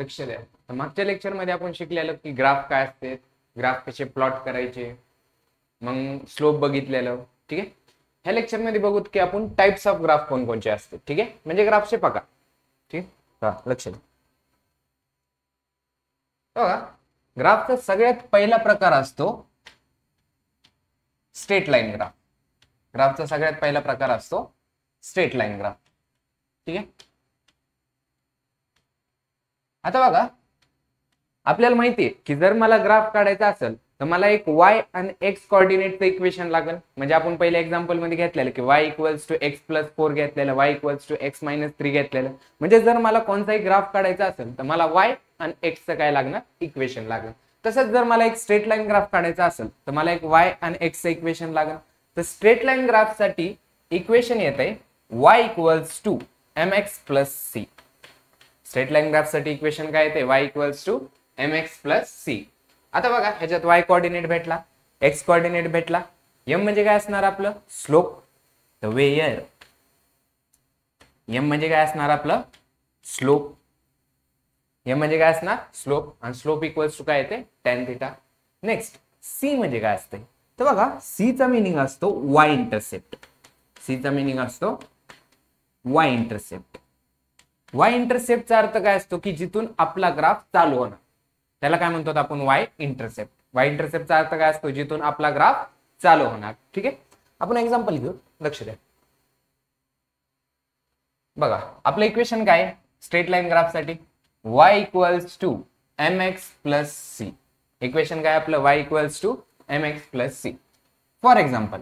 लक्ष द्या. तर मागच्या लेक्चर मध्ये आपण शिकलेलं की ग्राफ काय असते, ग्राफ कसे प्लॉट करायचे, मग स्लोप बघितलेलं. ठीक आहे. ह्या लेक्चर मध्ये बघूत की आपण टाइप्स ऑफ ग्राफ कोणकोणचे असतात. ठीक आहे, म्हणजे ग्राफचे बघा. ठीक आहे, लक्ष द्या. बघा, ग्राफचा सगळ्यात पहिला प्रकार असतो स्ट्रेट लाईन ग्राफ. ग्राफचा सगळ्यात पहिला प्रकार असतो स्ट्रेट लाईन ग्राफ. ठीक आहे. आता बघा, आपल्याला माहिती आहे की जर मला ग्राफ काढायचा असेल तर मला एक y आणि x कोऑर्डिनेटचं इक्वेशन लागेल. म्हणजे आपण पहिल्या एक्झाम्पल मध्ये घेतलेलं की y equals to x plus 4 घेतलेलं, y equals to x minus 3 घेतलेलं. म्हणजे जर मला कोणताही ग्राफ काढायचा असेल तर मला y आणि x चं काय लागणार, इक्वेशन लागणार. तसंच जर मला एक स्ट्रेट लाईन ग्राफ काढायचा असेल तर मला एक y आणि x चं इक्वेशन लागणार. तर स्ट्रेट लाईन ग्राफ साठी इक्वेशन येते y equals to mx plus c. Straight line graph साठी इक्वेशन काय येते, y equals to mx plus c. आता बघा, ह्याच्यात y कोऑर्डिनेट भेटला, x कोऑर्डिनेट भेटला, m म्हणजे काय असणार आपलं, स्लोप. तर वेयर m म्हणजे काय असणार आपलं, स्लोप. m म्हणजे काय असणार, स्लोप. आणि स्लोप इक्वल्स टू काय येते, tan थिटा. नेक्स्ट c म्हणजे काय असते, तर बघा c चा मीनिंग असतो y इंटरसेप्ट. c चा मीनिंग असतो y इंटरसेप्ट. y इंटरसेप्टचा अर्थ काय असतो की जिथून आपला ग्राफ चालू होणार, त्याला काय म्हणतो आपण, y इंटरसेप्ट. y इंटरसेप्टचा अर्थ काय असतो, जिथून आपला ग्राफ चालू होणार. ठीक आहे. आपण एक्झाम्पल घेऊ, लक्ष द्या. बघा, आपलं इक्वेशन काय स्ट्रेट लाईन ग्राफ साठी, y equals to mx plus c. Equation काय आपलं, y equals to mx plus c. For example,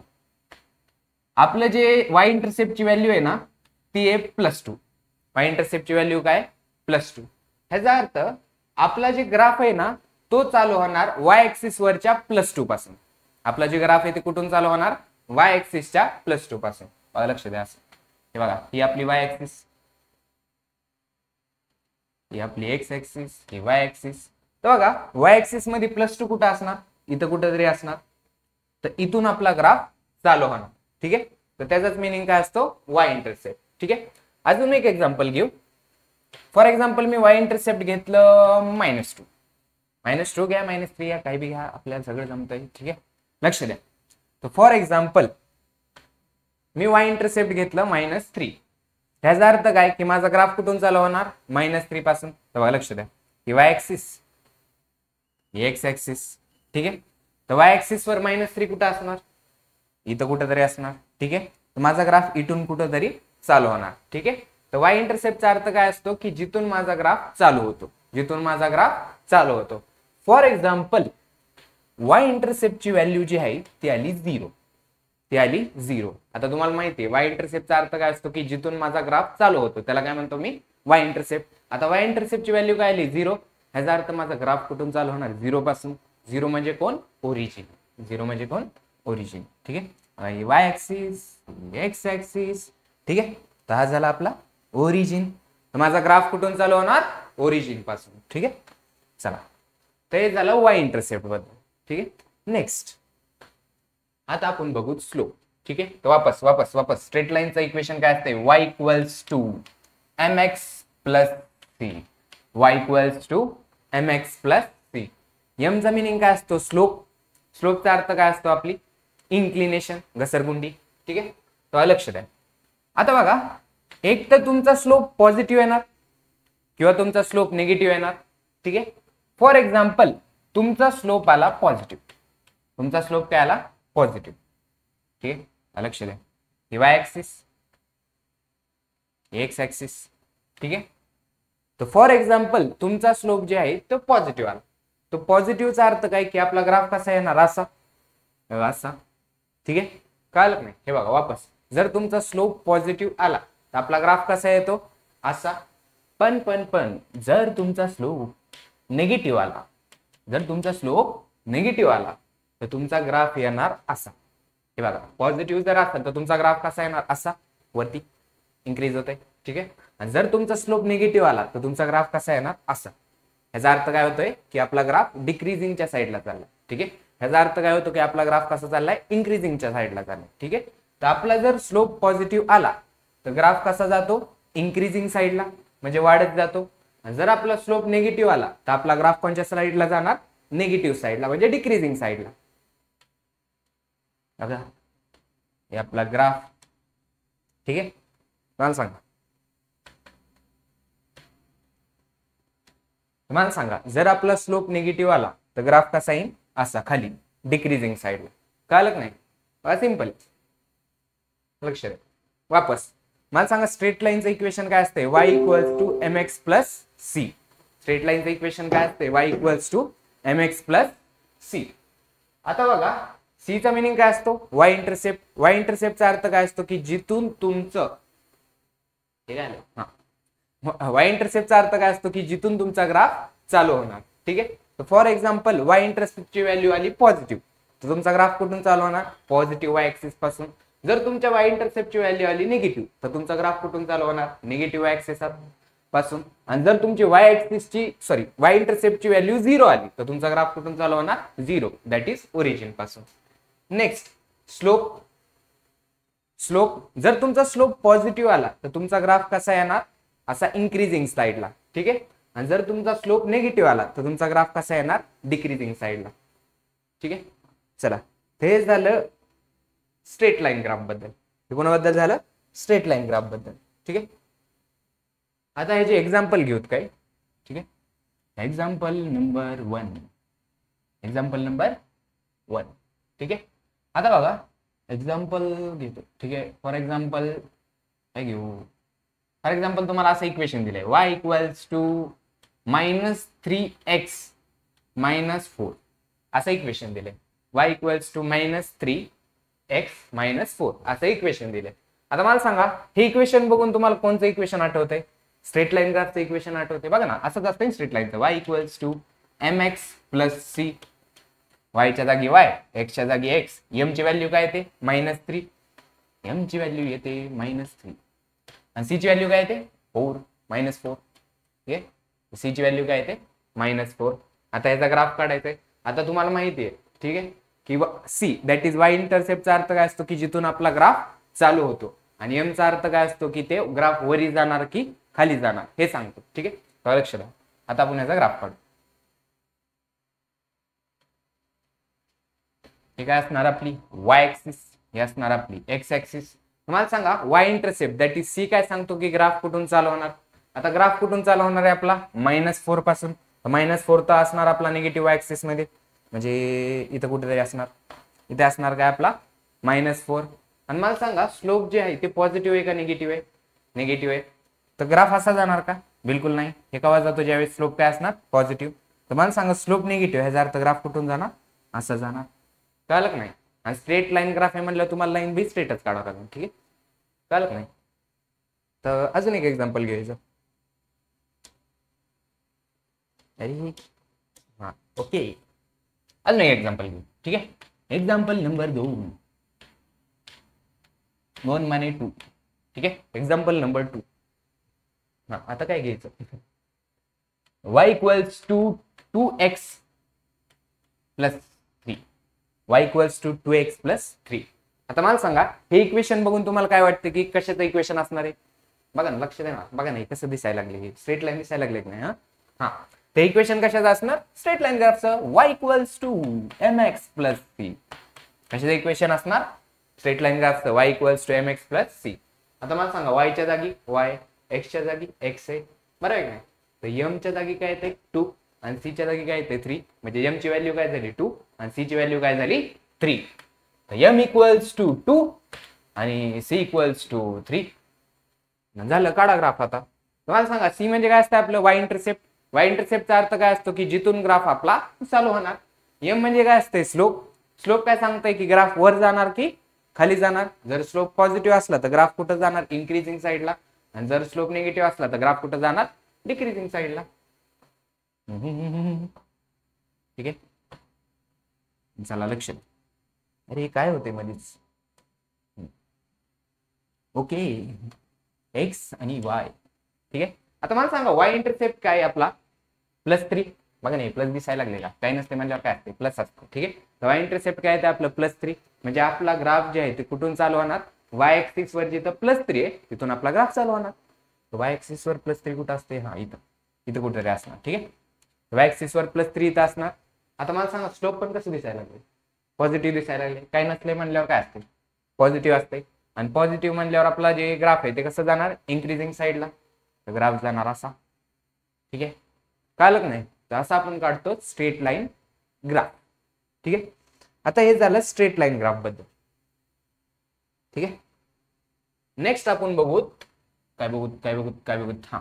आपलं जे y इंटरसेप्टची व्हॅल्यू आहे ना ती आहे +2. y इंटरसेप्टची व्हॅल्यू काय, +2. ह्याचा अर्थ आपला जे ग्राफ आहे ना तो चालू होणार y ऍक्सिस वरच्या +2 पासून. आपला जे ग्राफ आहे ते कुठून चालू होणार, y ऍक्सिसच्या +2 पासून. बघा, लक्ष द्या. असं हे बघा, ही आपली y ऍक्सिस, ही आपली x ऍक्सिस, ही y ऍक्सिस. तर बघा, y ऍक्सिस मध्ये +2 कुठं असणार, इथं कुठेतरी असणार. तर इथून आपला ग्राफ चालू होणार. ठीक आहे. तर त्याचाच मिनिंग काय असतो, y इंटरसेप्ट. ठीक आहे. अजून एक एक्झाम्पल घेऊ. For example me y intercept घेतलं -2. -2 घ्या, -3 घ्या, काही बी घ्या, आपल्याला सगळं जमतंय. ठीक आहे, लक्ष द्या. तर for example me y intercept घेतलं -3. ह्याचा अर्थ काय की माझा ग्राफ कुठून चालू होणार, -3 पासून. तर बघा, लक्ष द्या, ही y ऍक्सिस, ही x ऍक्सिस. ठीक आहे. तर y ऍक्सिस वर -3 कुठं असणार, इथं कुठेतरी असणार. ठीक आहे. तर माझा ग्राफ इथून कुठेतरी चालू होणार. ठीक आहे. तर y इंटरसेप्टचा अर्थ काय असतो की जिथून माझा ग्राफ चालू होतो, जिथून माझा ग्राफ चालू होतो. फॉर एक्झाम्पल y इंटरसेप्टची व्हॅल्यू जी आहे ती आली 0. ती आली 0. आता तुम्हाला माहिती आहे y इंटरसेप्टचा अर्थ काय असतो की जिथून माझा ग्राफ चालू होतो त्याला काय म्हणतो मी, y इंटरसेप्ट. आता y इंटरसेप्टची व्हॅल्यू काय आली, 0. ह्याचा अर्थ माझा ग्राफ कुठून चालू होणार, 0 पासून. 0 म्हणजे कोण, ओरिजिन. 0 म्हणजे कोण, ओरिजिन. ठीक आहे. y axis, x axis. ठीक आहे. तर हा झाला आपला ओरिजिन. तर माझा ग्राफ कुठून चालू होणार, ओरिजिन पासून. ठीक आहे. चला, ते झालं y इंटरसेप्ट बद्दल. ठीक आहे. नेक्स्ट आता आपण बघू स्लोप. ठीक आहे. तर वापस स्ट्रेट लाईनचं इक्वेशन काय असते, y equals to mx plus c. y equals to mx plus c. m चा मिनिंग काय असतो, स्लोप. स्लोपचा अर्थ काय असतो, आपली इन्क्लिनेशन, घसरगुंडी. ठीक आहे. तर लक्ष द्या. आता बघा, एक तर तुमचा स्लोप पॉझिटिव्ह येणार किंवा तुमचा स्लोप निगेटिव्ह येणार. ठीक आहे. फॉर एक्झाम्पल तुमचा स्लोप आला पॉझिटिव्ह, तुमचा स्लोप काय आला, पॉझिटिव्ह. ठीक आहे. लक्ष द्या, ही y ऍक्सिस, x ऍक्सिस. ठीक आहे. तर फॉर एक्झाम्पल तुमचा स्लोप जे आहे तो पॉझिटिव्ह आला. तो पॉझिटिव्हचा अर्थ काय की आपला ग्राफ कसा येणार, असा, असा. ठीक आहे. कळलं नाही, हे बघा वापस, जर तुमचा स्लोप पॉझिटिव्ह आला तर आपला ग्राफ कसा येतो, असा. पण जर तुमचा स्लोप निगेटिव्ह आला, जर तुमचा स्लोप निगेटिव्ह आला तर तुमचा ग्राफ येणार असा. हे बघा, पॉझिटिव्ह जर असेल तर तुमचा ग्राफ कसा येणार, असा, वरती इन्क्रीज होतोय. ठीक आहे. आणि जर तुमचा स्लोप निगेटिव्ह आला तर तुमचा ग्राफ कसा येणार, असा. ह्याचा अर्थ काय होतोय की आपला ग्राफ डिक्रीजिंगच्या साईडला चाललाय. ठीक आहे. ह्याचा अर्थ काय होतो की आपला ग्राफ कसा चाललाय, इन्क्रीजिंगच्या साईडला चाललाय. ठीक आहे. तर आपला जर स्लोप पॉझिटिव्ह आला तर ग्राफ कसा जातो, इन्क्रीजिंग साईडला, म्हणजे वाढत जातो. आणि जर आपला स्लोप निगेटिव्ह आला तर आपला ग्राफ कोणत्या साईडला जाणार, निगेटिव्ह साईडला म्हणजे डिक्रीजिंग साईडला. बघा हे आपला ग्राफ, ठीक आहे. मला सांगा जर आपला स्लोप निगेटिव्ह आला तर ग्राफ कसा येईल, असा खाली डिक्रीजिंग साईडला. कळलं नाही, सिंपल. लक्ष द्या वापस. मला सांगा स्ट्रेट लाईनचं इक्वेशन काय असते, y equals to mx plus C. Straight लाईनचं इक्वेशन काय असते, y equals to mx plus C. आता बघा सी चा मिनिंग काय असतो, y इंटरसेप्ट. y इंटरसेप्टचा अर्थ काय असतो की जिथून तुमचं, ठीक आहे ना, y इंटरसेप्टचा अर्थ काय असतो की जिथून तुमचा ग्राफ चालू होणार. ठीक आहे. तर फॉर एक्झाम्पल y इंटरसेप्टची व्हॅल्यू आली पॉझिटिव्ह, तर तुमचा ग्राफ कुठून चालू होणार, पॉझिटिव्ह y ऍक्सिस पासून. जर तुमच्या y इंटरसेप्टची व्हॅल्यू आली निगेटिव्ह तर तुमचा ग्राफ कुठून चालू होणार, निगेटिव्ह y ऍक्सिस पासून. आणि जर तुमची y ऍक्सिसची y इंटरसेप्टची व्हॅल्यू 0 आली तर तुमचा ग्राफ कुठून चालू होणार, 0, दॅट इज ओरिजिन पासून. Next slope. जर तुमचा स्लोप पॉझिटिव्ह आला तर तुमचा ग्राफ कसा येणार, असा इन्क्रीजिंग साईडला. ठीक आहे. आणि जर तुमचा स्लोप निगेटिव्ह आला तर तुमचा ग्राफ कसा येणार, डिक्रीजिंग साईडला. ठीक आहे. चला हे झालं स्ट्रेट लाईन ग्राफ बद्दल. हे कोणाबद्दल झालं, स्ट्रेट लाईन ग्राफ बद्दल. ठीक आहे. आता ह्याचे एक्झाम्पल घेऊत काय. ठीक आहे. Example number 1. ठीक आहे. आता बघा एक्झाम्पल घेतो. ठीक आहे. फॉर एक्झाम्पल काय घेऊ, फॉर एक्झाम्पल तुम्हाला असं इक्वेशन दिलंय y इक्वल्स टू -3x -4 असं इक्वेशन दिलंय. y इक्वल्स टू -3x -4 असं इक्वेशन दिलंय. आता मला सांगा हे इक्वेशन बघून तुम्हाला कोणतं इक्वेशन आठवतंय, स्ट्रेट लाईन ग्राफचं इक्वेशन आठवते. बघा ना असंच असतं स्ट्रेट लाईनचं, y equals to mx plus C. y च्या जागी y, x च्या जागी x, m ची व्हॅल्यू काय येते -3, m ची व्हॅल्यू येते -3 आणि c ची व्हॅल्यू काय येते -4. ठीक आहे. c ची व्हॅल्यू काय येते -4. आता याचा ग्राफ काढायचा आहे. आता तुम्हाला माहिती आहे, ठीक आहे, की c दॅट इज y इंटरसेप्टचा अर्थ काय असतो की जिथून आपला ग्राफ चालू होतो, आणि m चा अर्थ काय असतो की ते ग्राफ वरी जाणार की खाली जाणार हे सांगतो. ठीक आहे. तर लक्ष द्या. आता आपण याचा ग्राफ काढू. हे काय असणार आपली y ऍक्सिस, हे असणार आपली x ऍक्सिस. तुम्हाला सांगा y intercept that is c काय सांगतो की ग्राफ कुठून चालू होणार. आता ग्राफ कुठून चालू होणार आहे आपला -4 पासून. -4 तर असणार आपला निगेटिव्ह ऍक्सिस मध्ये, म्हणजे इथं कुठेतरी असणार, इथे असणार काय आपला -4. आणि मला सांगा स्लोप जे आहे ते पॉझिटिव्ह आहे का निगेटिव्ह आहे, निगेटिव्ह आहे. तर ग्राफ असा जाणार का, बिलकुल नाही. हे केव्हा जातो ज्यावेळेस स्लोप काय असणार पॉझिटिव्ह. तर मला सांगा स्लोप निगेटिव्ह ह्याचा अर्थ ग्राफ कुठून जाणार, असं जाणार. कळलं नाही. आणि स्ट्रेट लाईन ग्राफ आहे म्हणलं तुम्हाला लाईन बी स्ट्रेटच काढावं लागेल. ठीक आहे. कळलं नाही. तर अजून एक एक्झाम्पल घ्यायचं. अरे हा ओके, अजून एक एक्झाम्पल घेऊ. ठीक आहे. Example number 2 -2. ठीक आहे. Example number 2. हा आता काय घ्यायचं, y equals to 2x plus 3. y equals to 2x plus 3. आता मला सांगा हे इक्वेशन बघून तुम्हाला काय वाटतं की कशाचं इक्वेशन असणार आहे. बघा ना, लक्ष द्या ना. बघा नाही कसं दिसायला लागले, स्ट्रेट लाईन दिसायला लागले नाही. हा ते इक्वेशन कशाचं असणार, स्ट्रेट लाईन ग्राफचं. y equals to mx plus c. कशाचं इक्वेशन असणार, स्ट्रेट लाईन ग्राफचं y equals to mx plus c. आता मला सांगा y च्या जागी y, x च्या जागी x आहे, बरोबर आहे की नाही. तर m च्या जागी काय येते 2 आणि c च्या जागी काय येते 3. म्हणजे m ची व्हॅल्यू काय झाली 2 आणि c ची व्हॅल्यू काय झाली 3. तर m इक्वल्स टू 2 आणि c इक्वल्स टू 3. झालं, काढा ग्राफ. आता तुम्हाला सांगा c म्हणजे काय असतं आपलं y इंटरसेप्ट. y इंटरसेप्टचा अर्थ काय असतो की जिथून ग्राफ आपला चालू होणार. m म्हणजे काय असते स्लोप. स्लोप काय सांगताय की ग्राफ वर जाणार की खाली जाणार. जर स्लोप पॉझिटिव्ह असला तर ग्राफ कुठं जाणार, इन्क्रीजिंग साईडला. आणि जर स्लोप निगेटिव्ह असला तर ग्राफ कुठं जाणार, डिक्रीजिंग साईडला. ठीक आहे. चला लक्ष. अरे काय होते मध्येच. ओके, एक्स आणि वाय. ठीक आहे. आता मला सांगा वाय इंटरसेप्ट काय आपला +3. बघा नाही प्लस दिसायला लागले का, काही नसते म्हणल्यावर काय असते प्लस असते. ठीक आहे. तर वाय इंटरसेप्ट काय आहे आपलं +3. म्हणजे आपला ग्राफ जे आहे ते कुठून चालू होणार, वाय ऍक्सिस वर जिथं +3 आहे तिथून आपला ग्राफ चालू होणार. वाय ऍक्सिस वर +3 कुठं असते, हा इथं इथं कुठेतरी असणार. ठीक आहे, वाय ऍक्सिस वर +3 इथं असणार. आता मला सांगा स्लोप पण कसं दिसायला लागले, पॉझिटिव्ह दिसायला लागले. काही नसले म्हणल्यावर काय असते, पॉझिटिव्ह असते. आणि पॉझिटिव्ह म्हणल्यावर आपला जे ग्राफ आहे ते कसं जाणार, इन्क्रीजिंग साईडला. तर ग्राफ जाणार असा. ठीक आहे, कळलं नाही. तर असं आपण काढतो स्ट्रेट लाईन ग्राफ. ठीक आहे, आता हे झालं स्ट्रेट लाईन ग्राफ बद्दल. ठीक आहे, नेक्स्ट आपण बघूत काय बघूत हा,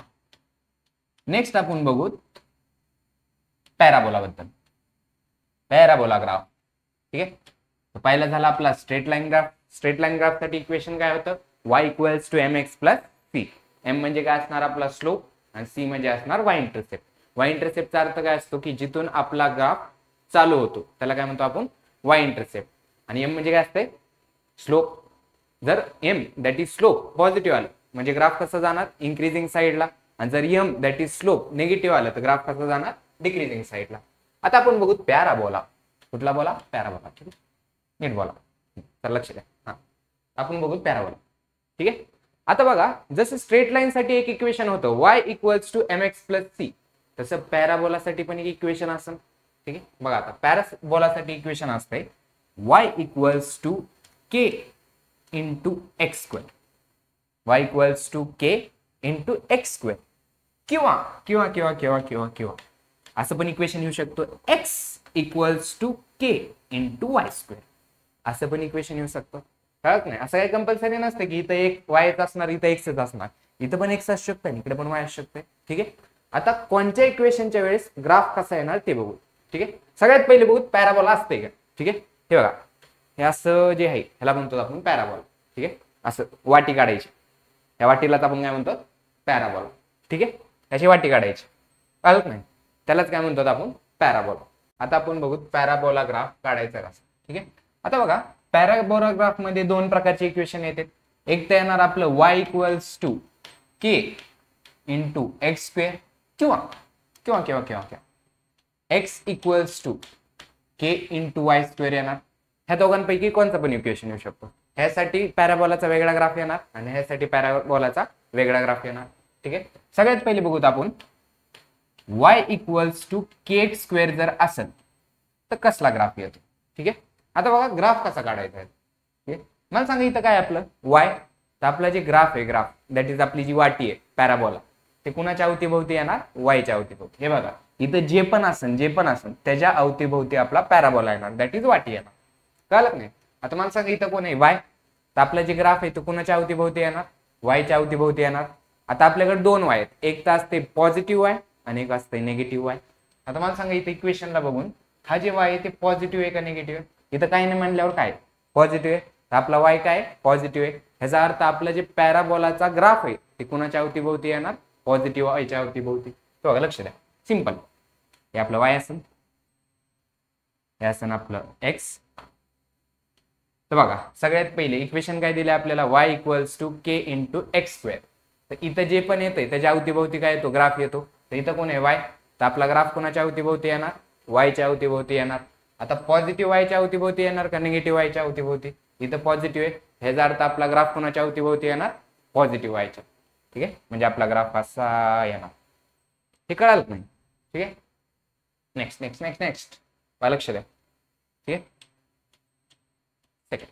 नेक्स्ट आपण बघूत पॅराबोला बद्दल, पॅराबोला ग्राफ. ठीक आहे, तर पहिला झाला आपला straight line graph. Straight line graph साठी इक्वेशन काय होतं, y = mx + c. m म्हणजे काय असणार आपला स्लोप आणि c म्हणजे असणार y इंटरसेप्ट. y इंटरसेप्टचा अर्थ काय असतो की जिथून आपला ग्राफ चालू होतो त्याला काय म्हणतो आपण, y इंटरसेप्ट. आणि m म्हणजे काय असते, स्लोप. जर m that is slope positive आलं म्हणजे ग्राफ कसं जाणार, इन्क्रीजिंग साईडला. आणि जर m that is slope negative आलं तर ग्राफ कसं जाणार, डिक्रीजिंग साईडला. आता आपण बघू पॅराबोला. कुठला बोला, पॅराबोला. ठीक आहे, नीट बोला, तर लक्ष द्या. हा, आपण बघू पॅराबोला. ठीक आहे, आता बघा जसं स्ट्रेट लाईन साठी एक इक्वेशन होतं y = mx + c, तसं पॅराबोलासाठी पण एक इक्वेशन असेल. ठीक आहे, बघा आता पॅराबोलासाठी इक्वेशन असते y = k × x². y = k × x². किंवा किंवा किंवा किंवा किंवा किंवा असं पण इक्वेशन येऊ शकतो x = k × y². असं पण इक्वेशन येऊ शकतं. कळत नाही, असं काही कंपल्सरी नसतं की इथं एक y असणार इथं x असणार. इथं पण x असू शकतं इकडे पण y असू शकते. ठीक आहे, आता कोणत्या इक्वेशनच्या वेळेस ग्राफ कसा येणार ते बघू. ठीक आहे, सगळ्यात पहिले बघू पॅराबोला असते का. ठीक आहे, हे बघा हे असं जे आहे ह्याला म्हणतो आपण पॅराबोला. ठीक आहे, असं वाटी काढायची, या वाटीलाच आपण काय म्हणतो, पॅराबोला. ठीक आहे, त्याची वाटी काढायची, कळत नाही, त्यालाच काय म्हणतो आपण, पॅराबोला. आता आपण बघू पॅराबोला ग्राफ काढायचा कसा. ठीक आहे, आता बघा पॅराबोला ग्राफ मध्ये दोन प्रकारचे इक्वेशन येतात. एक तर येणार आपलं y = k × x² किंवा किंवा किंवा किंवा x = k × y² येणार. ह्या दोघांपैकी कोणतं पण इक्वेशन येऊ शकतो. ह्यासाठी पॅराबोलाचा वेगळा ग्राफ येणार आणि ह्यासाठी पॅराबोलाचा वेगळा ग्राफ येणार. ठीक आहे, सगळ्यात पहिले बघूत आपण y = kx² जर असेल तर कसला ग्राफ येतो. ठीक आहे, आता बघा ग्राफ कसा काढायचा आहे. ठीक आहे, मला सांगा इथं काय आपलं y, तर आपला जे ग्राफ आहे, ग्राफ दॅट इज आपली जी वाटी आहे पॅराबोला, ते कुणाच्या अवतीभोवती येणार, y च्या अवतीभोवती. हे बघा इथं जे पण असेल त्याच्या अवतीभोवती आपला पॅराबोला येणार, दॅट इज वाटी येणार. कळलं नाही. आता मला सांगा इथं कोण आहे, y, तर आपला जे ग्राफ आहे तो कुणाच्या अवतीभोवती येणार, y च्या अवतीभोवती येणार. आता आपल्याकडे दोन y आहेत, एक तर असते पॉझिटिव्ह y आणि एक असते निगेटिव्ह y. आता मला सांगा इथे इक्वेशनला बघून हा जे y आहे ते पॉझिटिव्ह आहे का निगेटिव्ह आहे. इथं काही नाही म्हणल्यावर काय पॉझिटिव्ह आहे, तर आपला y काय पॉझिटिव्ह आहे. ह्याचा अर्थ आपला जे पॅराबोलाचा ग्राफ आहे ते कुणाच्या अवतीभोवती येणार, पॉझिटिव्ह y च्या अवतीभोवती. तो बघा लक्ष द्या, सिंपल. हे आपलं y असेल, हे असेल आपलं x. तर बघा सगळ्यात पहिले इक्वेशन काय दिले आपल्याला, y = k × x². तर इथं जे पण येतंय त्याच्या अवतीभोवती काय येतो, ग्राफ येतो. तर इथं कोण आहे y, तर आपला ग्राफ कोणाच्या अवतीभोवती येणार, y च्या अवतीभोवती येणार. आता पॉझिटिव्ह y च्या अवतीभोवती येणार का निगेटिव्ह y च्या अवतीभोवती, इथं पॉझिटिव्ह आहे, ह्याचा अर्थ आपला ग्राफ कोणाच्या अवतीभोवती येणार, पॉझिटिव्ह y च्या. ठीक आहे, म्हणजे आपला ग्राफ असा येणार. हे कळालं नाही. ठीक आहे, नेक्स्ट नेक्स्ट नेक्स्ट नेक्स्ट लक्ष द्या. ठीक आहे, सेकंड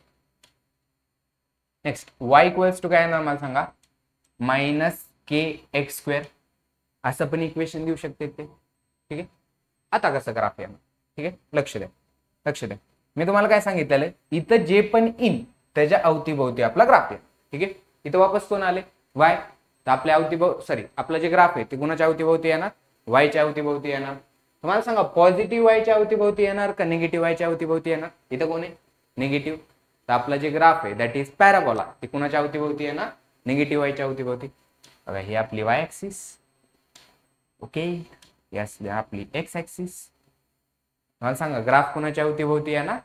नेक्स्ट y = काय येणार मला सांगा, -kx². असं पण इक्वेशन देऊ शकते ते. ठीक आहे, आता कसं ग्राफ येणार. ठीक आहे, लक्ष द्या लक्ष द्या. मी तुम्हाला काय सांगितलेलं, इथं जे पण इन त्याच्या अवतीभोवती आपला ग्राफ आहे. ठीक आहे, इथं वापस कोण आले, y, तर आपल्या आपलं जे ग्राफ आहे ते कुणाच्या अवतीभोवती येणार, y च्या अवतीभोवती येणार. तुम्हाला सांगा पॉझिटिव्ह y च्या अवतीभोवती येणार का निगेटिव्ह y च्या अवतीभोवती येणार. इथं कोण आहे, निगेटिव्ह. तर आपला जे ग्राफ आहे दॅट इज पॅराबोला, ते कुणाच्या अवतीभोवती येणार, निगेटिव्ह y च्या अवतीभोवती. बघा ही आपली y ऍक्सिस. ओके, यस आपली x ऍक्सिस. मला सांगा ग्राफ कोणाच्या अवतीभोवती येणार,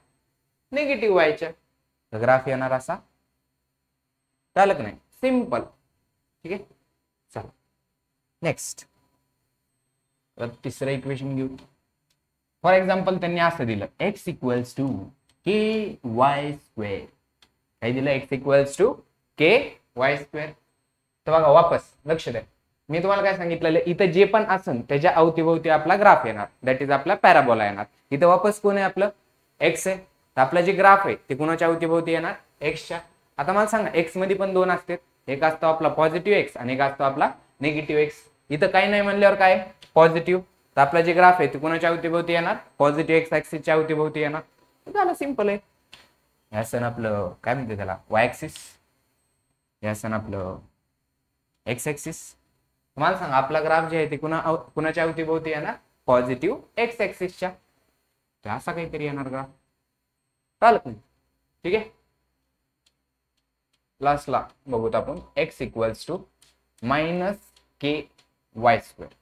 निगेटिव्ह y च्या. तर ग्राफ येणार असा. कळलं की नाही, सिंपल. ठीक आहे, चला नेक्स्ट तिसरं इक्वेशन घेऊ. फॉर एक्झाम्पल त्यांनी असं दिलं x = ky². काय दिलं, x = ky². तर बघा वापस लक्ष द्या, मी तुम्हाला काय सांगितलेलं, इथं जे पण असेल त्याच्या अवतीभोवती आपला ग्राफ येणार, दॅट इज आपला पॅराबोला येणार. इथं वापस कोण आहे आपलं, एक्स आहे. तर आपला जे ग्राफ आहे ते कुणाच्या अवतीभोवती येणार, एक्सच्या. आता मला सांगा एक्स मध्ये पण दोन असतात, एक असतो आपला पॉझिटिव्ह एक्स आणि एक असतो आपला निगेटिव्ह एक्स. इथं काही नाही म्हणल्यावर काय पॉझिटिव्ह, तर आपला जे ग्राफ आहे ते कुणाच्या अवतीभोवती येणार, पॉझिटिव्ह एक्स ऍक्सिसच्या अवतीभोवती येणार. झालं, सिंपल आहे. या सण आपलं काय म्हणते त्याला, वाय ऍक्सिस, या सण आपलं एक्स ऍक्सिस. मला सांगा आपला ग्राफ जे आहे ते कुणाच्या अवतीभोवती येणार, पॉझिटिव्ह एक्स ऍक्सिसच्या. तर असा काहीतरी येणार ग्राफ, चालत नाही. ठीक आहे, लास्टला बघूत आपण x equals to minus k y square.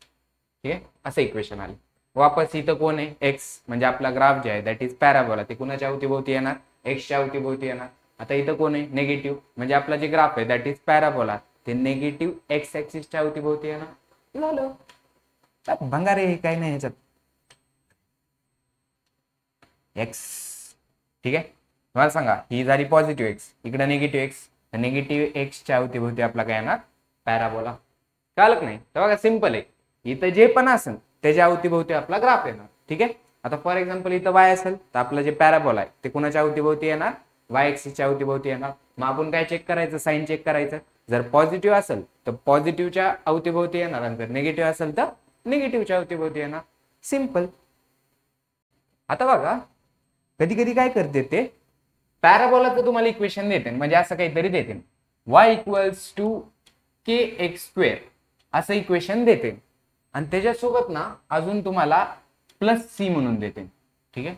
ठीक आहे, असं इक्वेशन आले. वापस इथं कोण आहे, एक्स म्हणजे आपला ग्राफ जे आहे दॅट इज पॅराबोला, ते कुणाच्या अवतीभोवती येणार, एक्सच्या अवतीभोवती येणार. आता इथं कोण आहे, निगेटिव्ह म्हणजे आपला जे ग्राफ आहे दॅट इज पॅराबोला, ते निगेटिव्ह एक्स ऍक्सिसच्या अवतीभोवती येणार. झालं, भंगारे काही नाही ह्याच्यात. एक्स, ठीक आहे. मला सांगा ही झाली पॉझिटिव्ह एक्स, इकडे निगेटिव्ह एक्स, तर निगेटिव्ह एक्सच्या अवतीभोवती आपला काय येणार, पॅराबोला. कळलं नाही, तर बघा सिंपल आहे. इथं जे पण असेल त्याच्या अवतीभोवती आपला ग्राफ येणार. ठीक आहे. आता फॉर एक्झाम्पल इथं वाय असेल तर आपलं जे पॅराबोला आहे ते कुणाच्या अवतीभोवती येणार, वाय ऍक्सिसच्या अवतीभोवती येणार. मग आपण काय चेक करायचं, साइन चेक करायचं. जर पॉझिटिव्ह असेल तर पॉझिटिव्हच्या अवतीभोवती येणार, आणि जर निगेटिव्ह असेल तर निगेटिव्हच्या अवतीभोवती येणार. सिंपल. आता बघा कधी कधी काय करते ते, पॅराबोलाचं तुम्हाला इक्वेशन देते, म्हणजे असं काहीतरी देते, y equals to k x square असं इक्वेशन देते, आणि त्याच्यासोबत ना अजून तुम्हाला प्लस सी म्हणून देते. ठीक आहे.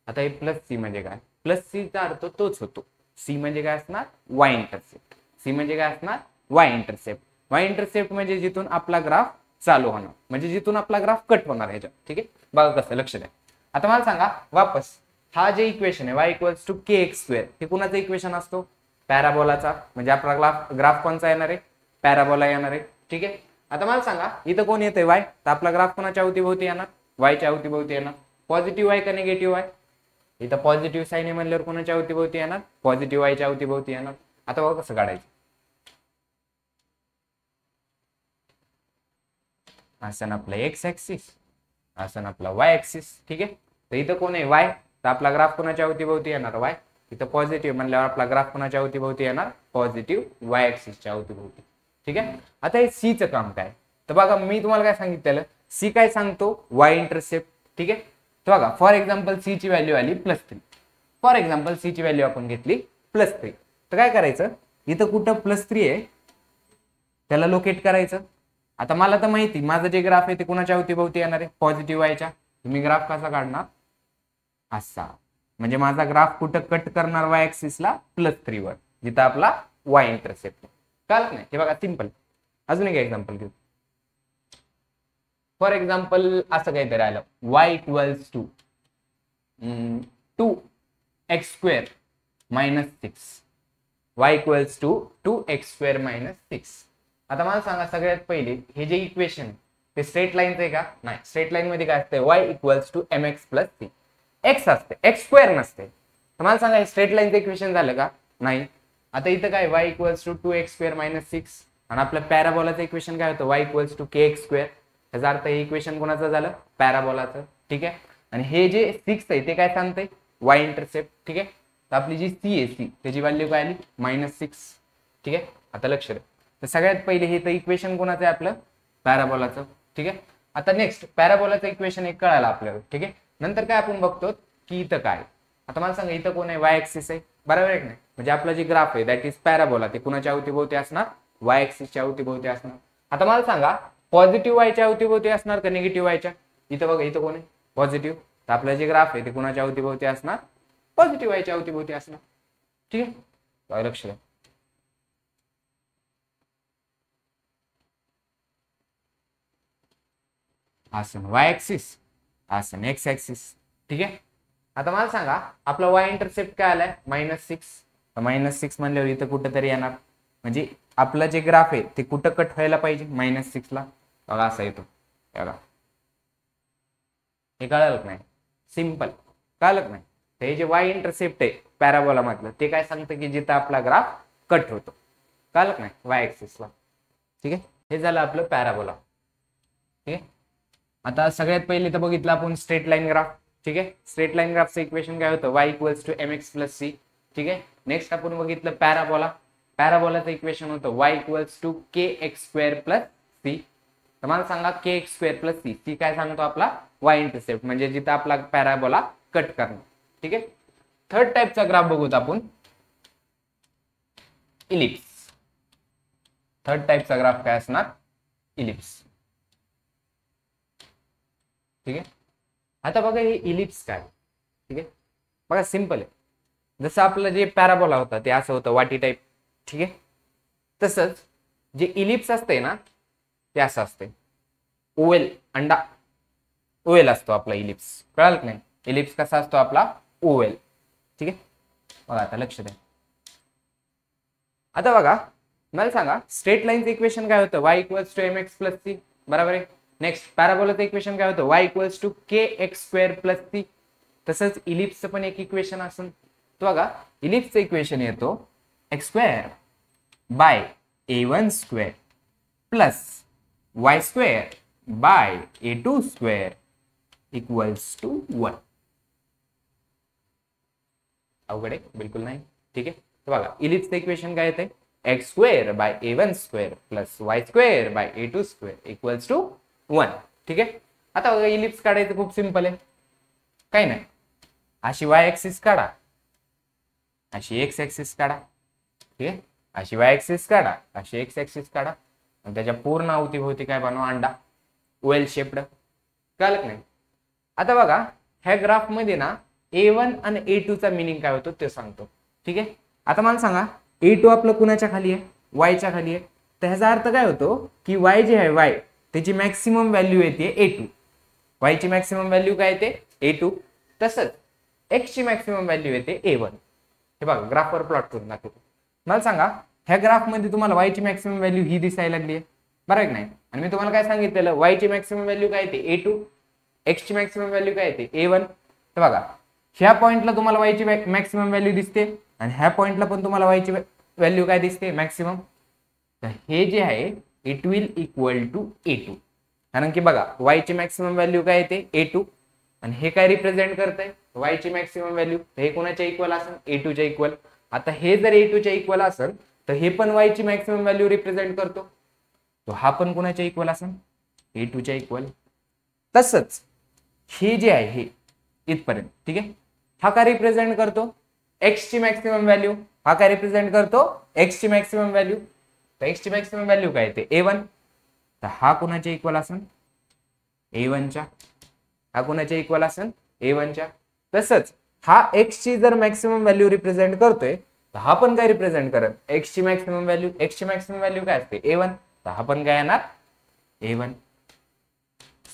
आता हे प्लस सी म्हणजे काय, प्लस सी चा अर्थ तोच होतो. सी म्हणजे काय असणार, वाय इंटरसेप्ट. सी म्हणजे काय असणार, वाय इंटरसेप्ट. वाय इंटरसेप्ट म्हणजे जिथून आपला ग्राफ चालू होणार, म्हणजे जिथून आपला ग्राफ कट होणार ह्याच्यात. ठीक आहे, बघा कसं, लक्ष द्या. आता मला सांगा वापस, हा जे इक्वेशन आहे y equals to k x square, हे कुणाचं इक्वेशन असतो, पॅराबोलाचा. म्हणजे आपला ग्राफ कोणचा येणार आहे, पॅराबोला येणार आहे. ठीक आहे. आता मला सांगा इथं कोण येतंय, वाय, तर आपला ग्राफ कोणाच्या अवतीभोवती येणार, वायच्या अवतीभोवती येणार. पॉझिटिव्ह वाय का निगेटिव्ह वाय, इथं पॉझिटिव्ह साइन आहे म्हणल्यावर कोणाच्या अवतीभोवती येणार, पॉझिटिव्ह वायच्या अवतीभोवती येणार. आता बघा कसं काढायचं, असं आपलं एक्स ऍक्सिस, असं आपला वाय ऍक्सिस. ठीक आहे. तर इथं कोण आहे, वाय, तर आपला ग्राफ कोणाच्या अवतीभोवती येणार, वाय. इथं पॉझिटिव्ह म्हणल्यावर आपला ग्राफ कोणाच्या अवतीभोवती येणार, पॉझिटिव्ह वाय ऍक्सिसच्या अवतीभोवती. ठीक आहे. आता हे सी चं काम काय, तर बघा मी तुम्हाला काय सांगितलेलं, सी काय सांगतो, वाय इंटरसेप्ट. ठीक आहे. तर बघा फॉर एक्झाम्पल सी ची व्हॅल्यू आली +3. फॉर एक्झाम्पल सी ची व्हॅल्यू आपण घेतली +3. तर काय करायचं, इथं कुठं +3 आहे त्याला लोकेट करायचं. आता मला तर माहिती माझं जे ग्राफ आहे ते कुणाच्या अवतीभोवती येणार आहे, पॉझिटिव्ह वायच्या. तुम्ही ग्राफ कसा काढणार, असा. म्हणजे माझा ग्राफ कुठं कट करणार, वाय ऍक्सिसला +3 वर, जिथं आपला वाय इंटरसेप्ट. कळत नाही, हे बघा सिंपल. अजून एक एक्झाम्पल घेऊ. फॉर एक्झाम्पल असं काहीतरी आलं, y equals to 2x² -6. Y equals to 2x² -6. आता मला सांगा सगळ्यात पहिले हे जे इक्वेशन ते स्ट्रेट लाईनचं आहे का, नाही. स्ट्रेट लाईन मध्ये काय असते, y equals to mx + c. X असते, x² नसते. तर मला सांगा हे स्ट्रेट लाईनचं इक्वेशन झालं का, नाही. आता इथं काय, वाय इक्वल्स टू 2x² -6, आणि आपलं पॅराबोलाचं इक्वेशन काय होतं, वाय इक्वल्स टू kx². त्याचा अर्थ हे इक्वेशन कोणाचं झालं, पॅराबोलाचं. ठीक आहे. आणि हे जे 6 आहे ते काय सांगतंय, वाय इंटरसेप्ट. ठीक आहे. तर आपली जी सी आहे, सी त्याची व्हॅल्यू काय आली, -6. ठीक आहे. आता लक्ष द्या, तर सगळ्यात पहिले हे तर इक्वेशन कोणाचं आहे, आपलं पॅराबोलाचं. ठीक आहे. आता नेक्स्ट पॅराबोलाचं इक्वेशन एक कळालं आपल्याला. ठीक आहे. नंतर काय आपण बघतो की इथं काय, आता मला सांगा इथं कोण आहे, वाय ऍक्सिस आहे, बरोबर आहे की नाही. म्हणजे आपलं जे ग्राफ आहे दॅट इज पॅराबोला, ते कुणाच्या अवतीभोवती असणार, वाय ऍक्सिसच्या अवतीभोवती असणार. आता मला सांगा पॉझिटिव्ह वायच्या अवतीभोवती असणार का निगेटिव्ह वायच्या, इथं बघा इथं कोण आहे, पॉझिटिव्ह. तर आपलं जे ग्राफ आहे ते कुणाच्या अवतीभोवती असणार, पॉझिटिव्ह वायच्या अवतीभोवती असणार. ठीक आहे, लक्ष द्या. असं वाय ऍक्सिस, असं एक्स ऍक्सिस. ठीक आहे. आता मला सांगा आपला वाय इंटरसेप्ट काय आलाय, -6. -6 म्हणल्यावर इथं कुठं तरी येणार, म्हणजे आपलं जे ग्राफ आहे ते कुठं कट व्हायला पाहिजे, -6 ला. बघा असा येतो, बघा हे कळलं नाही, सिंपल. कळलं नाही. हे जे वाय इंटरसेप्ट आहे पॅराबोला मधलं, ते काय सांगतं की जिथं आपला ग्राफ कट होतो. कळलं नाही, वाय ऍक्सिसला. ठीक आहे. हे झालं आपलं पॅराबोला. ठीक आहे. आता सगळ्यात पहिले तर बघितलं आपण स्ट्रेट लाईन ग्राफ. ठीक आहे. स्ट्रेट लाईन ग्राफचं इक्वेशन काय होतं, y equals to mx plus C. ठीक आहे. नेक्स्ट आपण बघितलं पॅराबोला. पॅराबोलाचं इक्वेशन होतं y equals to kx square plus C. तर मला सांगा kx square plus C. C काय सांगतो आपला y इंटरसेप्ट, म्हणजे जिथं आपला पॅराबोला कट करणं. ठीक आहे. थर्ड टाइपचा ग्राफ बघूत आपण, इलिप्स. थर्ड टाइपचा ग्राफ काय असणार, इलिप्स. ठीक आहे. आता बघा हे इलिप्स काय. ठीक आहे. बघा सिंपल आहे. जसं आपलं जे पॅराबोला होता ते असं होतं वाटी टाईप. ठीक आहे. तसंच जे इलिप्स असते ना ते असं असते, ओवेल, अंडा ओवेल असतो आपला इलिप्स. कळाल की नाही, इलिप्स कसा असतो आपला, ओवेल. ठीक आहे. बघा आता लक्ष द्या. आता बघा मला सांगा स्ट्रेट लाईनचं इक्वेशन काय होतं, y equals to mx plus c. बरोबर आहे. नेक्स्ट पॅराबोलाचं इक्वेशन काय होतं, y equals to kx square plus c. तसंच इलिप्सचं पण एक इक्वेशन असेल. तो बघा इलिप्सचं इक्वेशन येतो x square by a1 square plus y square by a2 square equals to 1. अवघड आहे बिलकुल नाही. ठीक आहे. तर बघा इलिप्सचं इक्वेशन काय येते, x square by a1 square plus y square by a2 square equals to 1. ठीक आहे. आता बघा इलिप्स काढायचं खूप सिंपल आहे, काही नाही. अशी y ऍक्सिस काढा, अशी x ऍक्सिस काढा. ठीक आहे. अशी y ऍक्सिस काढा, अशी x ऍक्सिस काढा आणि त्याच्या पूर्ण अवतीभोवती काय बनवा, अंडा, वेल शेप्ड. कळलं नाही. आता बघा ह्या ग्राफ मध्ये ना a1 आणि a2 चा मिनिंग काय होतो ते सांगतो. ठीक आहे. आता मला सांगा a2 आपलं कुणाच्या खाली आहे, y च्या खाली आहे. तर ह्याचा अर्थ काय होतो की y जे आहे y त्याची मॅक्सिमम व्हॅल्यू येते a2. y ची मॅक्सिमम व्हॅल्यू काय येते a2. तसंच x ची मॅक्सिमम व्हॅल्यू येते a1. हे बघा ग्राफवर प्लॉट करून दाखवतो. मला सांगा ह्या ग्राफ मध्ये तुम्हाला y ची मॅक्सिमम व्हॅल्यू ही दिसायला लागली आहे, बरोबर नाही. आणि मी तुम्हाला काय सांगितलेलं, y ची मॅक्सिमम व्हॅल्यू काय येते a2, x ची मॅक्सिमम व्हॅल्यू काय येते a1. तर बघा ह्या पॉइंटला तुम्हाला y ची मॅक्सिमम व्हॅल्यू दिसते आणि ह्या पॉइंटला पण तुम्हाला y ची व्हॅल्यू काय दिसते, मॅक्सिमम. तर हे जे आहे it will equal to a2. कारण की बघा y ची मॅक्सिमम व्हॅल्यू काय येते a2 आणि हे काय रिप्रेझेंट करतंय y ची मॅक्सिमम व्हॅल्यू. हे कोणाच्या इक्वल असेल, a2 च्या इक्वल. आता हे जर a2 च्या इक्वल असेल तर हे पण y ची मॅक्सिमम व्हॅल्यू रिप्रेझेंट करतो. तो हा पण कोणाच्या इक्वल असेल, a2 च्या इक्वल. तसंच हे जे आहे हे इथपर्यंत. ठीक आहे. हा काय रिप्रेझेंट करतो, x ची मॅक्सिमम व्हॅल्यू. हा काय रिप्रेझेंट करतो, x ची मॅक्सिमम व्हॅल्यू. तर x ची मॅक्सिमम व्हॅल्यू काय येते a1. तर हा कोणाच्या इक्वल असेल, a1 च्या. हा कोणाच्या इक्वल असेल, a1 च्या. तसंच हा x ची जर मॅक्सिमम व्हॅल्यू रिप्रेझेंट करतोय तर हा पण काय रिप्रेझेंट करेल, x ची मॅक्सिमम व्हॅल्यू. x ची मॅक्सिमम व्हॅल्यू काय असते a1. तर हा पण काय येणार a1.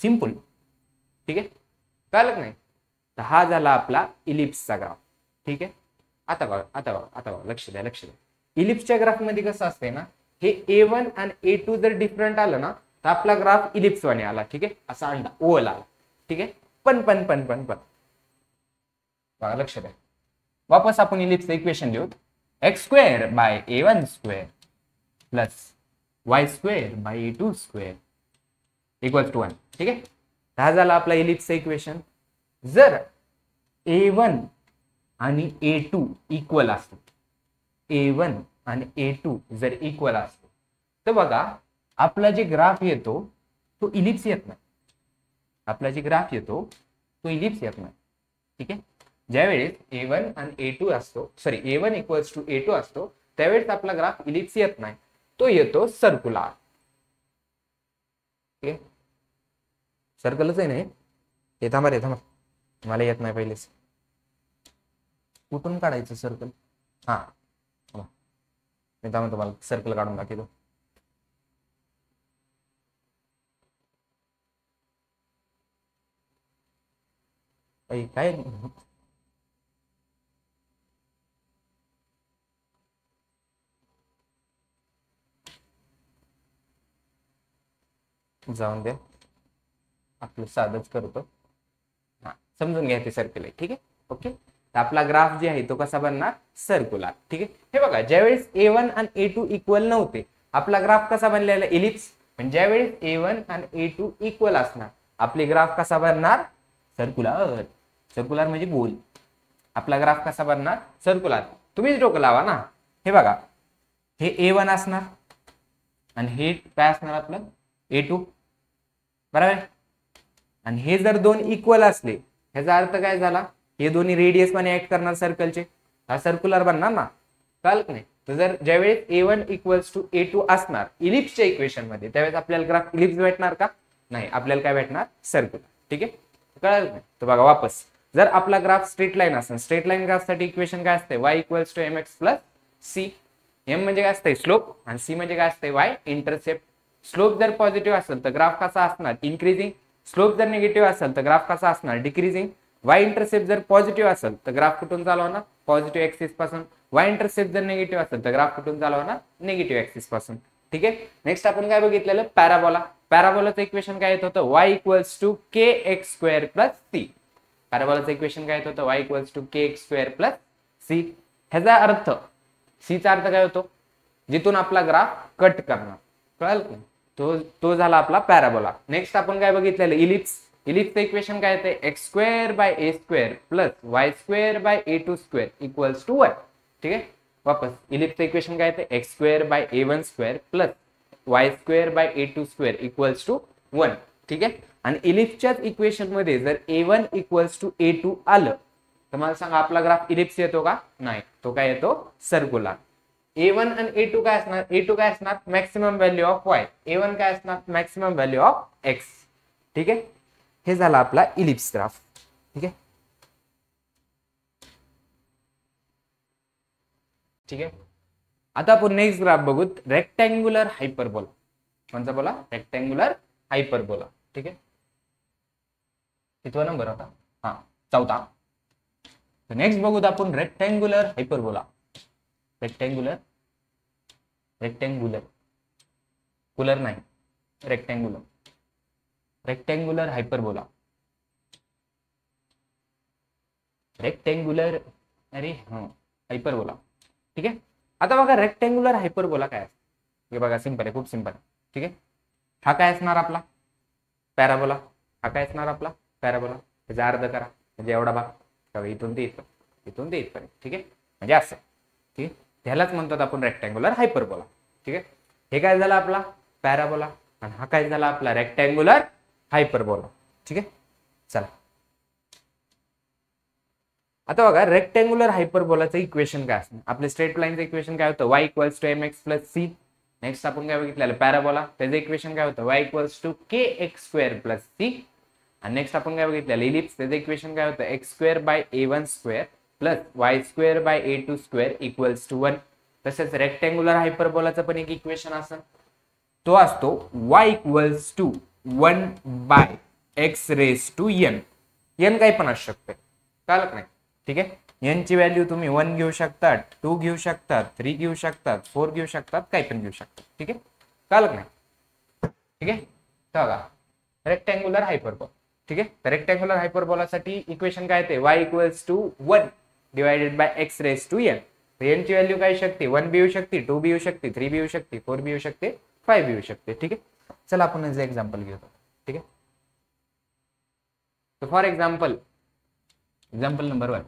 सिंपल. ठीक आहे. कळलं नाही. तर हा झाला आपला इलिप्सचा ग्राफ. ठीक आहे. आता बघा लक्ष द्या, लक्ष द्या. इलिप्सच्या ग्राफ मध्ये कसं असते ना, हे a1 आणि a2 जर डिफरंट आलं ना तर आपला ग्राफ इलिप्स वाणी आला. ठीक आहे. असा अंडा ओवल आला. ठीक आहे. पण बघा लक्ष द्या. वापस आपण इलिप्सचं इक्वेशन लिहू, x square by a1 square plus y square by a2 square equals to 1. ठीक आहे. हा झाला आपला इलिप्सचं इक्वेशन. जर a1 आणि a2 इक्वल असतो, a1 आणि a2 जर इक्वल असतो तर बघा आपला जे ग्राफ येतो तो इलिप्स येत नाही. आपला जे ग्राफ येतो तो इलिप्स येत नाही. ठीक आहे. ज्यावेळेस a1 आणि a2 असतो, sorry a1 equals to a2 असतो त्यावेळेस आपला ग्राफ इलिप्स येत नाही, तो येतो सर्क्युलर. ठीक आहे. सर्कलच आहे नाही हे. थांबा रे थांबा, मला येत नाही पहिलेच. कुठून काढायचं सर्कल. हा मी तुम्हाला सर्कल काढून दाखवतो. काय जाऊन द्या, आपलं साधच करतो. हा समजून घ्या ते सर्कल आहे. ठीक आहे. ओके. तर आपला ग्राफ जे आहे तो कसा बनणार, सर्क्युलर. ठीक आहे. हे बघा ज्यावेळेस a1 आणि a2 इक्वल नव्हते आपला ग्राफ कसा बनलेला, इलिप्स. पण ज्यावेळेस A1 आणि A2 इक्वल असणार आपले ग्राफ कसा बनणार? सर्क्युलर. सर्क्युलर म्हणजे गोल. आपला ग्राफ कसा बनणार? सर्क्युलर. तुम्हीच डोकं लावा ना. हे बघा, हे A1 असणार आणि हे काय असणार आपलं A2, बरोबर. आणि हे जर दोन इक्वल असले ह्याचा अर्थ काय झाला? हे दोन्ही रेडियस मध्ये ऍक्ट करणार सर्कलचे, हा सर्क्युलर बनणार ना, कळलं नाही? तर जर ज्यावेळेस A1 इक्वल्स टू A2 असणार इलिप्सच्या इक्वेशन मध्ये, त्यावेळेस आपल्याला ग्राफ इलिप्स भेटणार का? नाही, आपल्याला काय भेटणार? सर्क्युलर. ठीक आहे, कळलं नाही? तर बघा वापस, जर आपला ग्राफ स्ट्रेट लाईन असेल, स्ट्रेट लाईन ग्राफ साठी इक्वेशन काय असते? y equals to mx plus c. m म्हणजे काय असते? स्लोप, आणि c म्हणजे काय असते? y intercept. स्लोप जर पॉझिटिव्ह असेल तर ग्राफ कसा असणार? इन्क्रीजिंग. स्लोप जर निगेटिव्ह असेल तर ग्राफ कसा असणार? डिक्रीजिंग. वाय इंटरसेप्ट जर पॉझिटिव्ह असेल तर ग्राफ कुठून चालू होणार? पॉझिटिव्ह ऍक्सिस पासून. वाय इंटरसेप्ट जर निगेटिव्ह असेल तर ग्राफ कुठून चालू होणार? निगेटिव्ह ऍक्सिस पासून. ठीक आहे, नेक्स्ट आपण काय बघितलेलं? पॅराबोला. पॅराबोलाचं इक्वेशन काय येत होतं? y equals to kx square plus c. पॅराबोलाचं इक्वेशन काय येत होतं? y equals to kx square plus c. ह्याचा अर्थ, c चा अर्थ काय होतो? जिथून आपला ग्राफ कट करणार, कळलं? तो झाला आपला पॅराबोला. नेक्स्ट आपण काय बघितलेलं? इलिप्स. इलिप्सचं इक्वेशन काय येते? X square by a square plus y square by A2 square equals to 1. ठीक आहे, वापस इलिप्सचं इक्वेशन काय येते? X square by A1 square plus y square by A2 square equals to 1. ठीक आहे, आणि इलिप्सच्याच इक्वेशन मध्ये जर A1 इक्वल्स टू A2 आलं तर मला सांगा आपला ग्राफ इलिप्स येतो का? नाही, तो काय येतो? सर्क्युलर. A1 आणि A2 काय असणार? A2 काय असणार? Maximum value of y. A1 काय असणार? Maximum value of x. ठीक आहे, हे झाला आपला इलिप्स ग्राफ. ठीक आहे, ठीक आहे. आता आपण नेक्स्ट ग्राफ बघू, रेक्टँग्युलर हायपरबोला. कोणता बोला? Rectangular hyperbola. ठीक आहे, कितवा नंबर होता? हा, चौथा. नेक्स्ट बघूत आपण rectangular hyperbola. Rectangular, rectangular, cooler नाही, रेक्टँग्युलर. Rectangular hyperbola. रेक्टँग्युलर, अरे हा, हायपरबोला. ठीक आहे, आता बघा रेक्टँग्युलर हायपरबोला काय असतं? हे बघा सिंपल आहे, खूप सिंपल आहे. ठीक आहे, हा काय असणार आपला? पॅराबोला. हा काय असणार आपला? पॅराबोला. त्याचा अर्ध करा म्हणजे एवढा भाग, इथून ते इथं, इथून ते इथपर्यंत. ठीक आहे, म्हणजे असं. ठीक आहे, त्यालाच म्हणतात आपण रेक्टँग्युलर हायपरबोला. ठीक आहे, हे काय झालं आपला? पॅराबोला. आणि हा काय झाला आपला? Rectangular hyperbola. ठीक आहे, चला आता बघा रेक्टँग्युलर हायपरबोलाचं इक्वेशन काय असणार? आपले स्ट्रेट लाईनचं इक्वेशन काय होतं? y equals to mx plus c. Next आपण काय बघितलेलं? पॅराबोला. त्याचं इक्वेशन काय होतं? y equals to kx square plus c. आणि नेक्स्ट आपण काय बघितलेलं? इलिप्स. त्याचं इक्वेशन काय होतं? x square by A1 square plus y square by A2 square equals to 1. तसेच रेक्टँग्युलर हायपरबोलाचं पण एक इक्वेशन असेल, तो असतो y equals to 1 by x raise to n. n काही पण असू शकते, कळलं नाही? ठीक आहे, n ची व्हॅल्यू तुम्ही 1 घेऊ शकता, 2 घेऊ शकता, 3 घेऊ शकता, 4 घेऊ शकता, काही पण घेऊ शकता. ठीक आहे, कळलं नाही? ठीक आहे, तर बघा रेक्टँग्युलर हायपरबोला. ठीक आहे, तर रेक्टँग्युलर हायपरबोलासाठी इक्वेशन काय ते? y equals to 1 divided by x raise to n. n ची व्हॅल्यू काय शकते? 1 बी येऊ शकते, 2 बी येऊ शकते, 3 बी येऊ शकते, 4 बी येऊ शकते, 5 बी येऊ शकते. ठीक आहे, चला आपण याचं एक्झाम्पल घेऊ. ठीक आहे, तर फॉर एक्झाम्पल, एक्झाम्पल नंबर 1.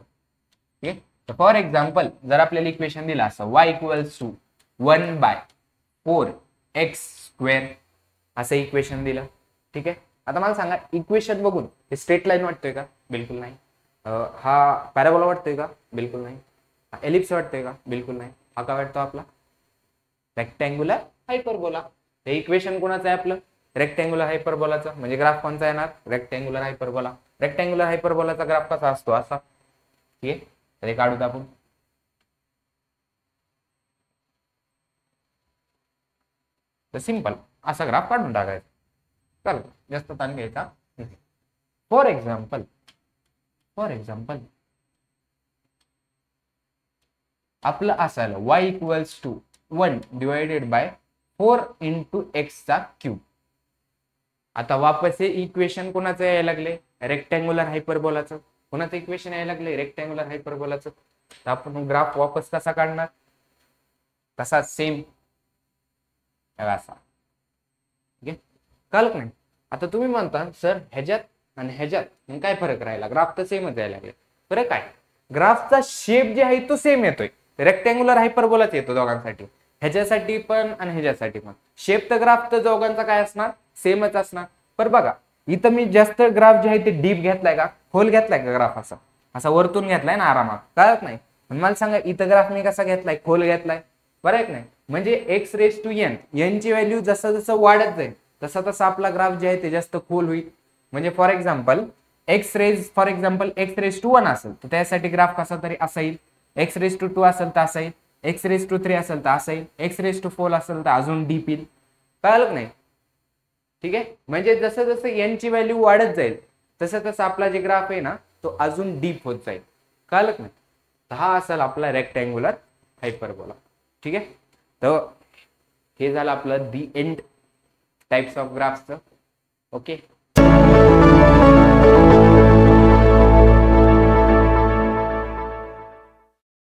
ठीक आहे, तर फॉर एक्झाम्पल जर आपल्याला इक्वेशन दिलं असं y equals to 1 by 4x square असं इक्वेशन दिलं. ठीक आहे, आता मला सांगा इक्वेशन बघून हे स्ट्रेट लाईन वाटतोय का? बिलकुल नाही. हा पॅराबोला वाटतोय का? बिलकुल नाही. हा एलिप्स वाटतोय का? बिलकुल नाही. हा काय वाटतो आपला? Rectangular hyperbola. हे इक्वेशन कोणाचं आहे आपलं? रेक्टँग्युलर हायपरबोलाचं. म्हणजे ग्राफ कोणचा येणार? Rectangular hyperbola. रेक्टँग्युलर हायपरबोलाचा ग्राफ कसा असतो? असा. ठीक आहे, तर हे काढूत आपण. तर सिंपल असा ग्राफ काढून टाकायचा. चल जास्त ताण घ्यायचा. फॉर एक्झाम्पल, फॉर एक्झाम्पल आपलं असायला y equals to 1 divided by 4 into x चा क्यूब. आता वापस हे इक्वेशन कोणाचं यायला लागले? रेक्टँग्युलर हायपरबोलाचं. कोणाचं इक्वेशन यायला लागले? रेक्टँग्युलर हायपरबोलाचं. तर आपण ग्राफ वापस कसा काढणार? कसा? सेम असा. ठीक आहे, कळलं का नाही? आता तुम्ही म्हणता सर ह्याच्यात आणि ह्याच्यात मग काय फरक राहिला, ग्राफ तर सेमच यायला लागले. फरक काय, ग्राफचा शेप जे आहे तो सेम येतोय, रेक्टँग्युलर हायपरबोलाच येतो दोघांसाठी, ह्याच्यासाठी पण आणि ह्याच्यासाठी पण. शेप तर ग्राफ तर दोघांचा काय असणार, सेमच असणार. पण बघा इथं मी जास्त ग्राफ जे आहे ते डीप घेतलाय का खोल घेतलाय का, ग्राफ असा असा वरतून घेतलाय ना आरामात, कळत नाही. मला सांगा इथं ग्राफ मी कसा घेतलाय, खोल घेतलाय, बरं नाही. म्हणजे x raise to n, n ची व्हॅल्यू जसं जसं वाढत जाईल तसा तसा आपला ग्राफ जे आहे ते जास्त खोल होईल. म्हणजे for example x raise to 1 असेल तर त्यासाठी ग्राफ कसा तरी असा येईल, एक्स रेस टू 2 असेल तर असा येईल, एक्स रेस टू 3 असेल तर असा येईल, एक्स रेस टू 4 असेल तर अजून डीप येईल. कळलं नाही? ठीक आहे. म्हणजे जसं जसं एन ची व्हॅल्यू वाढत जाईल तसं तसं आपला जे ग्राफ आहे ना तो अजून डीप होत जाईल. कळलं नाही? तर हा असेल आपला रेक्टँग्युलर हायपरबोला. ठीक आहे. तर हे झालं आपलं दी एंड टाइप्स ऑफ ग्राफ्सचं. ओके.